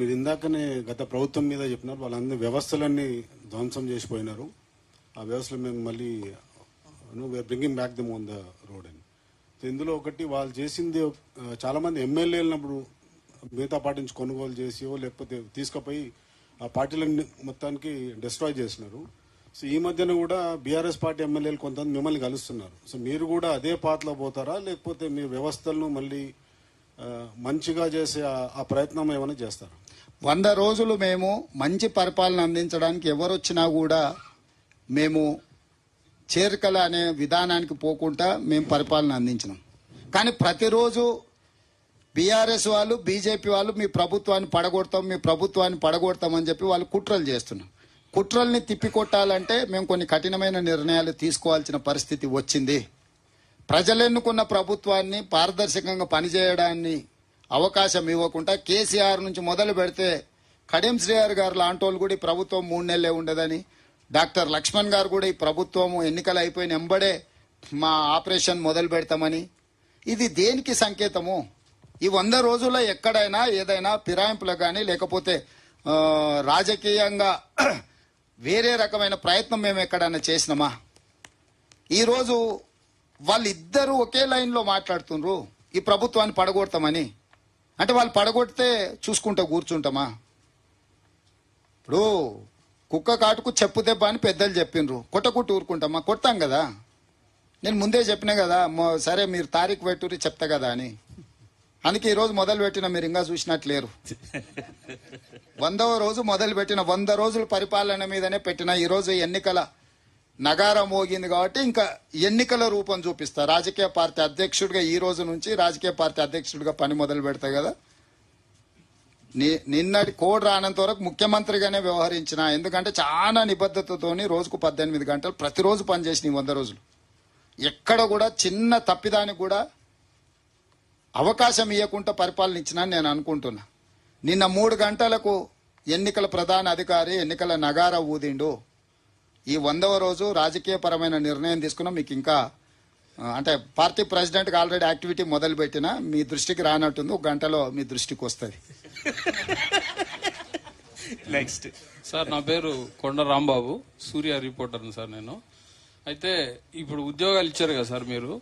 మీరు ఇందాకనే గత ప్రభుత్వం మీద చెప్పినారు, వాళ్ళందరి వ్యవస్థలన్నీ ధ్వంసం చేసిపోయినారు. ఆ వ్యవస్థలు మేము మళ్ళీ bringing back them on the road అని. ఇందులో ఒకటి వాళ్ళు చేసింది, చాలా మంది ఎమ్మెల్యేలప్పుడు మిగతా పార్టీ నుంచి కొనుగోలు చేసియో లేకపోతే తీసుకుపోయి ఆ పార్టీలను మొత్తానికి డిస్ట్రాయ్ చేసినారు. సో ఈ మధ్యన కూడా బీఆర్ఎస్ పార్టీ ఎమ్మెల్యేలు కొంతమంది మిమ్మల్ని కలుస్తున్నారు. సో మీరు కూడా అదే పాతలో పోతారా, లేకపోతే మీ వ్యవస్థలను మళ్ళీ మంచిగా చేసే ఆ ప్రయత్నం ఏమైనా చేస్తారా? 100 రోజులు మేము మంచి పరిపాలన అందించడానికి ఎవరు వచ్చినా కూడా మేము చేరికల అనే విధానానికి పోకుండా మేము పరిపాలన అందించినాం. కానీ ప్రతిరోజు బీఆర్ఎస్ వాళ్ళు, బీజేపీ వాళ్ళు మీ ప్రభుత్వాన్ని పడగొడతామని చెప్పి వాళ్ళు కుట్రలు చేస్తున్నారు. కుట్రల్ని తిప్పికొట్టాలంటే మేము కొన్ని కఠినమైన నిర్ణయాలు తీసుకోవాల్సిన పరిస్థితి వచ్చింది. ప్రజలెన్నుకున్న ప్రభుత్వాన్ని పారదర్శకంగా పనిచేయడాన్ని అవకాశం ఇవ్వకుండా కేసీఆర్ నుంచి మొదలు పెడితే కడియం శ్రీహరి గారు లాంటి వాళ్ళు కూడా ఈ ప్రభుత్వం 3 నెలలే ఉండదని, డాక్టర్ లక్ష్మణ్ గారు కూడా ఈ ప్రభుత్వం ఎన్నికలు అయిపోయిన ఎంబడే మా ఆపరేషన్ మొదలు పెడతామని, ఇది దేనికి సంకేతము? ఈ 100 రోజుల్లో ఎక్కడైనా ఏదైనా ఫిరాయింపులకు కానీ లేకపోతే రాజకీయంగా వేరే రకమైన ప్రయత్నం మేము ఎక్కడైనా చేసినామా? ఈరోజు వాళ్ళిద్దరూ ఒకే లైన్లో మాట్లాడుతుండ్రు ఈ ప్రభుత్వాన్ని పడగొడతామని. అంటే వాళ్ళు పడగొడితే చూసుకుంటా కూర్చుంటామా? ఇప్పుడు కుక్క కాటుకు చెప్పు దెబ్బ అని పెద్దలు చెప్పిండ్రు, కొట్టకుట్టు ఊరుకుంటామా? కొడతాం కదా. నేను ముందే చెప్పినా కదా, సరే మీరు తారీఖు పెట్టుర్రి చెప్తా కదా అని. అందుకే ఈరోజు మొదలు పెట్టిన, మీరు ఇంకా చూసినట్లేరు. 100వ రోజు మొదలు పెట్టిన, 100 రోజుల పరిపాలన మీదనే పెట్టిన. ఈరోజు ఎన్నికల నగారం మోగింది కాబట్టి ఇంకా ఎన్నికల రూపం చూపిస్తా. రాజకీయ పార్టీ అధ్యక్షుడిగా ఈ రోజు నుంచి రాజకీయ పార్టీ అధ్యక్షుడిగా పని మొదలు పెడతా కదా. నిన్నటి కోడ్ రానంత వరకు ముఖ్యమంత్రిగానే వ్యవహరించిన. ఎందుకంటే చాలా నిబద్ధతతోని రోజుకు 18 గంటలు ప్రతిరోజు పనిచేసిన 100 రోజులు. ఎక్కడ కూడా చిన్న తప్పిదానికి కూడా అవకాశం ఇవ్వకుండా పరిపాలన ఇచ్చినని నేను అనుకుంటున్నా. నిన్న 3 గంటలకు ఎన్నికల ప్రధాన అధికారి ఎన్నికల నగార ఊదిండు. ఈ 100వ రోజు రాజకీయపరమైన నిర్ణయం తీసుకున్నా. మీకు ఇంకా అంటే పార్టీ ప్రెసిడెంట్కి ఆల్రెడీ యాక్టివిటీ మొదలు పెట్టినా, మీ దృష్టికి రానట్టుంది, 1 గంటలో మీ దృష్టికి వస్తుంది. నెక్స్ట్ సార్, నా పేరు కొండ రాంబాబు, సూర్య రిపోర్టర్ సార్ నేను. అయితే ఇప్పుడు ఉద్యోగాలు ఇచ్చారు కదా సార్ మీరు.